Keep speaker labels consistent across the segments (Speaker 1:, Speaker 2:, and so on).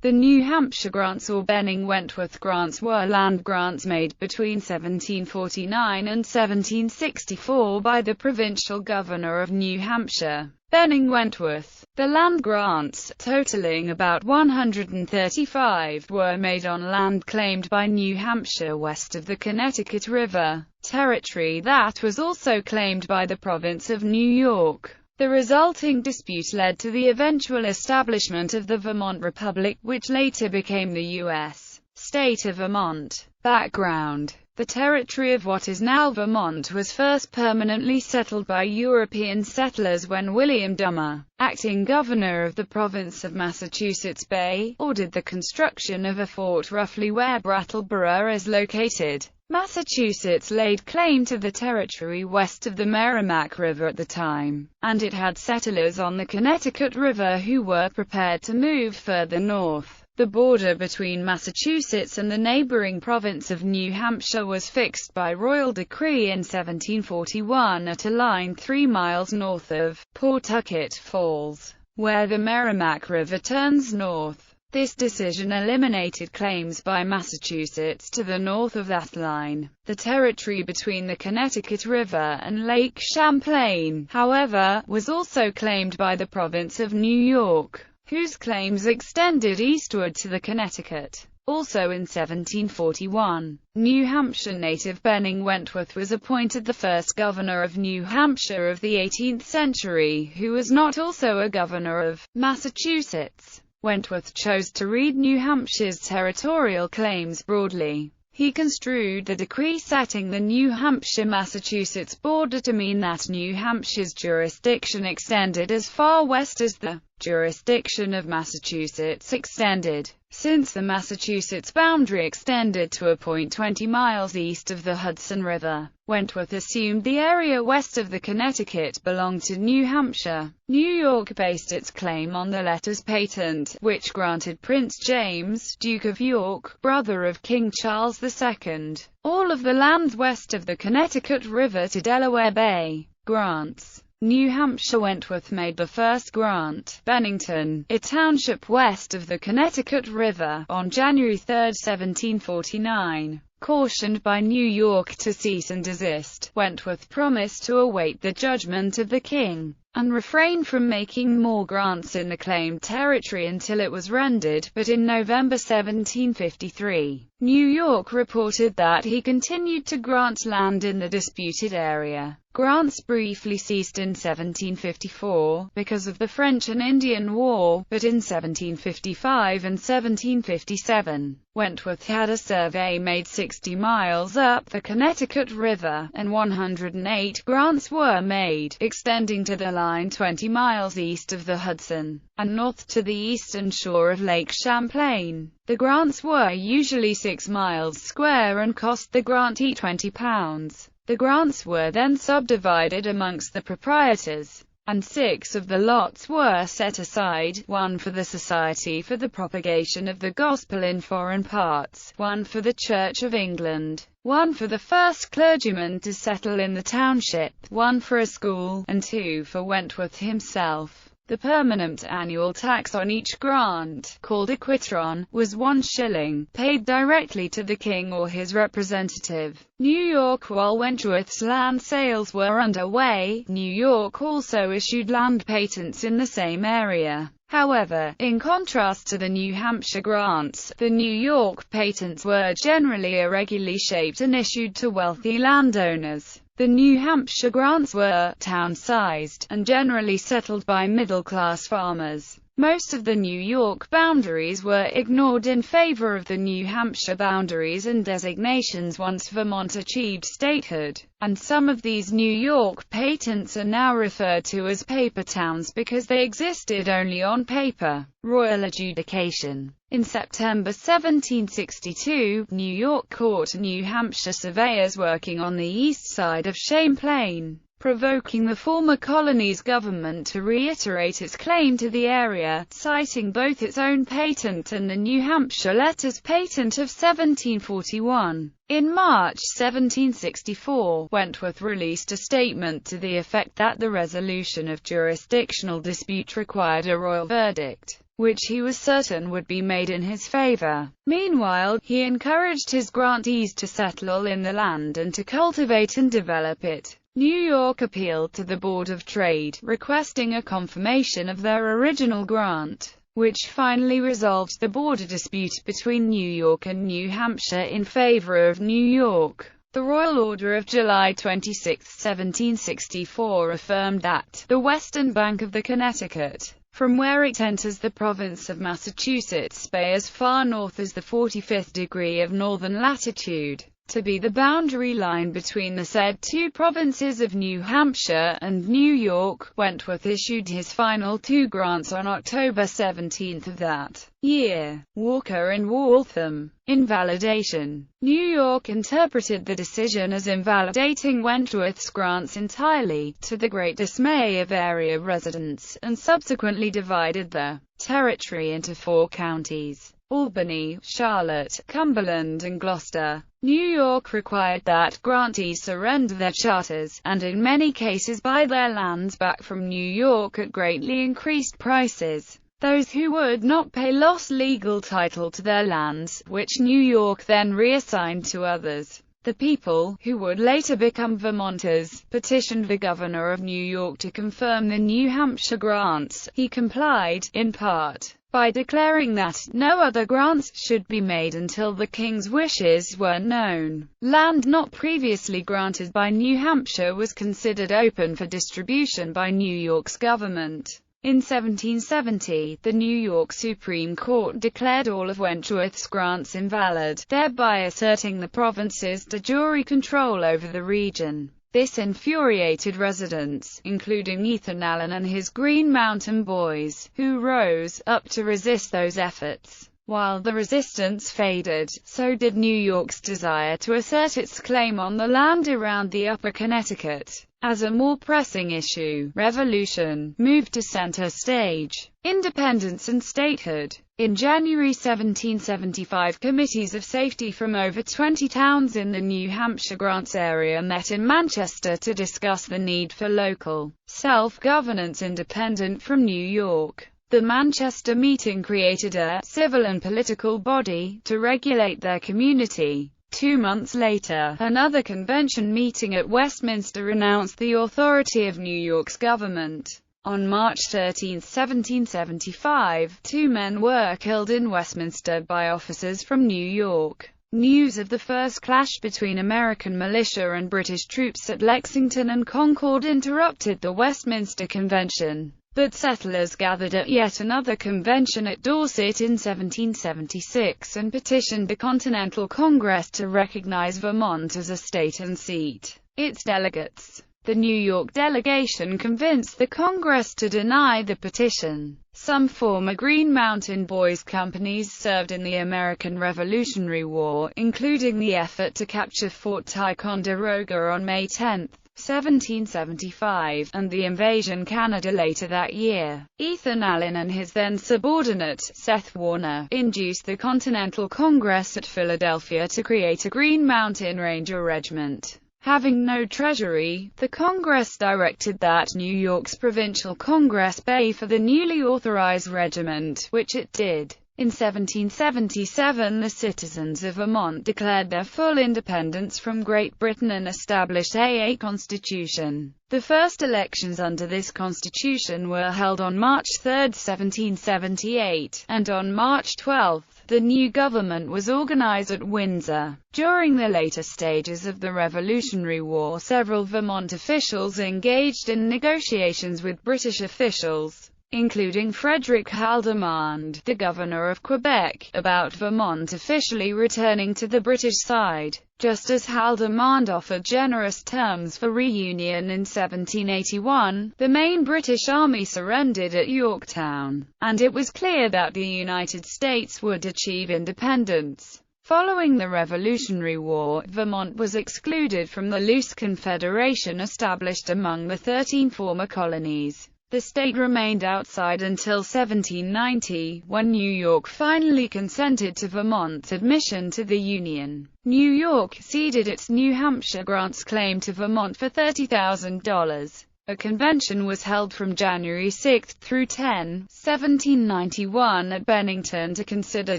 Speaker 1: The New Hampshire Grants or Benning Wentworth Grants were land grants made between 1749 and 1764 by the provincial governor of New Hampshire, Benning Wentworth. The land grants, totaling about 135, were made on land claimed by New Hampshire west of the Connecticut River, territory that was also claimed by the province of New York. The resulting dispute led to the eventual establishment of the Vermont Republic, which later became the U.S. state of Vermont. Background: the territory of what is now Vermont was first permanently settled by European settlers when William Dummer, acting governor of the province of Massachusetts Bay, ordered the construction of a fort roughly where Brattleboro is located. Massachusetts laid claim to the territory west of the Merrimack River at the time, and it had settlers on the Connecticut River who were prepared to move further north. The border between Massachusetts and the neighboring province of New Hampshire was fixed by royal decree in 1741 at a line 3 miles north of Pawtucket Falls, where the Merrimack River turns north. This decision eliminated claims by Massachusetts to the north of that line. The territory between the Connecticut River and Lake Champlain, however, was also claimed by the province of New York, whose claims extended eastward to the Connecticut. Also in 1741, New Hampshire native Benning Wentworth was appointed the first governor of New Hampshire of the 18th century, who was not also a governor of Massachusetts. Wentworth chose to read New Hampshire's territorial claims broadly. He construed the decree setting the New Hampshire-Massachusetts border to mean that New Hampshire's jurisdiction extended as far west as the jurisdiction of Massachusetts extended. Since the Massachusetts boundary extended to a point 20 miles east of the Hudson River, Wentworth assumed the area west of the Connecticut belonged to New Hampshire. New York based its claim on the letters patent, which granted Prince James, Duke of York, brother of King Charles II, all of the lands west of the Connecticut River to Delaware Bay. Grants. New Hampshire. Wentworth made the first grant, Bennington, a township west of the Connecticut River, on January 3, 1749. Cautioned by New York to cease and desist, Wentworth promised to await the judgment of the king, and refrain from making more grants in the claimed territory until it was rendered, but in November 1753, New York reported that he continued to grant land in the disputed area. Grants briefly ceased in 1754, because of the French and Indian War, but in 1755 and 1757, Wentworth had a survey made 60 miles up the Connecticut River, and 108 grants were made, extending to the line 20 miles east of the Hudson, and north to the eastern shore of Lake Champlain. The grants were usually 6 miles square and cost the grantee £20. The grants were then subdivided amongst the proprietors, and 6 of the lots were set aside, 1 for the Society for the Propagation of the Gospel in Foreign Parts, 1 for the Church of England, 1 for the first clergyman to settle in the township, 1 for a school, and 2 for Wentworth himself. The permanent annual tax on each grant, called a quitron, was 1 shilling, paid directly to the king or his representative. New York. While Wentworth's land sales were underway, New York also issued land patents in the same area. However, in contrast to the New Hampshire grants, the New York patents were generally irregularly shaped and issued to wealthy landowners. The New Hampshire grants were town-sized, and generally settled by middle-class farmers. Most of the New York boundaries were ignored in favor of the New Hampshire boundaries and designations once Vermont achieved statehood, and some of these New York patents are now referred to as paper towns because they existed only on paper. Royal adjudication. In September 1762, New York caught New Hampshire surveyors working on the east side of Champlain, provoking the former colony's government to reiterate its claim to the area, citing both its own patent and the New Hampshire letters patent of 1741. In March 1764, Wentworth released a statement to the effect that the resolution of jurisdictional dispute required a royal verdict. which he was certain would be made in his favor. Meanwhile, he encouraged his grantees to settle in the land and to cultivate and develop it. New York appealed to the Board of Trade, requesting a confirmation of their original grant, which finally resolved the border dispute between New York and New Hampshire in favor of New York. The Royal Order of July 26, 1764 affirmed that the western bank of the Connecticut, from where it enters the province of Massachusetts, bay as far north as the 45th degree of northern latitude, to be the boundary line between the said two provinces of New Hampshire and New York. Wentworth issued his final two grants on October 17 of that year. Walker and Waltham. Invalidation. New York interpreted the decision as invalidating Wentworth's grants entirely, to the great dismay of area residents, and subsequently divided the territory into 4 counties: Albany, Charlotte, Cumberland, and Gloucester. New York required that grantees surrender their charters, and in many cases buy their lands back from New York at greatly increased prices. Those who would not pay lost legal title to their lands, which New York then reassigned to others. The people, who would later become Vermonters, petitioned the governor of New York to confirm the New Hampshire grants. He complied, in part, by declaring that no other grants should be made until the king's wishes were known. Land not previously granted by New Hampshire was considered open for distribution by New York's government. In 1770, the New York Supreme Court declared all of Wentworth's grants invalid, thereby asserting the province's de jure control over the region. This infuriated residents, including Ethan Allen and his Green Mountain Boys, who rose up to resist those efforts. While the resistance faded, so did New York's desire to assert its claim on the land around the upper Connecticut. As a more pressing issue, revolution moved to center stage. Independence and statehood. In January 1775, committees of safety from over 20 towns in the New Hampshire grants area met in Manchester to discuss the need for local self-governance independent from New York. The Manchester meeting created a civil and political body to regulate their community. 2 months later, another convention meeting at Westminster announced the authority of New York's government. On March 13, 1775, 2 men were killed in Westminster by officers from New York. News of the first clash between American militia and British troops at Lexington and Concord interrupted the Westminster Convention. But settlers gathered at yet another convention at Dorset in 1776 and petitioned the Continental Congress to recognize Vermont as a state and seat its delegates. The New York delegation convinced the Congress to deny the petition. Some former Green Mountain Boys companies served in the American Revolutionary War, including the effort to capture Fort Ticonderoga on May 10, 1775, and the invasion Canada later that year. Ethan Allen and his then subordinate, Seth Warner, induced the Continental Congress at Philadelphia to create a Green Mountain Ranger Regiment. Having no treasury, the Congress directed that New York's provincial Congress pay for the newly authorized regiment, which it did. In 1777, the citizens of Vermont declared their full independence from Great Britain and established a constitution. The first elections under this constitution were held on March 3, 1778, and on March 12, the new government was organized at Windsor. During the later stages of the Revolutionary War, several Vermont officials engaged in negotiations with British officials, including Frederick Haldimand, the governor of Quebec, about Vermont officially returning to the British side. Just as Haldimand offered generous terms for reunion in 1781, the main British army surrendered at Yorktown, and it was clear that the United States would achieve independence. Following the Revolutionary War, Vermont was excluded from the loose confederation established among the 13 former colonies. The state remained outside until 1790, when New York finally consented to Vermont's admission to the Union. New York ceded its New Hampshire grants claim to Vermont for $30,000. A convention was held from January 6 through 10, 1791 at Bennington to consider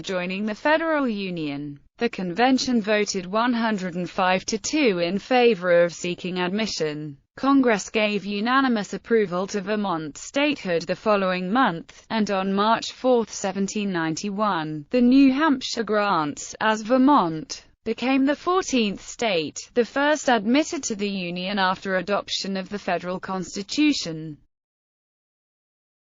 Speaker 1: joining the Federal Union. The convention voted 105 to 2 in favor of seeking admission. Congress gave unanimous approval to Vermont statehood the following month, and on March 4, 1791, the New Hampshire Grants, as Vermont, became the 14th state, the first admitted to the Union after adoption of the federal Constitution.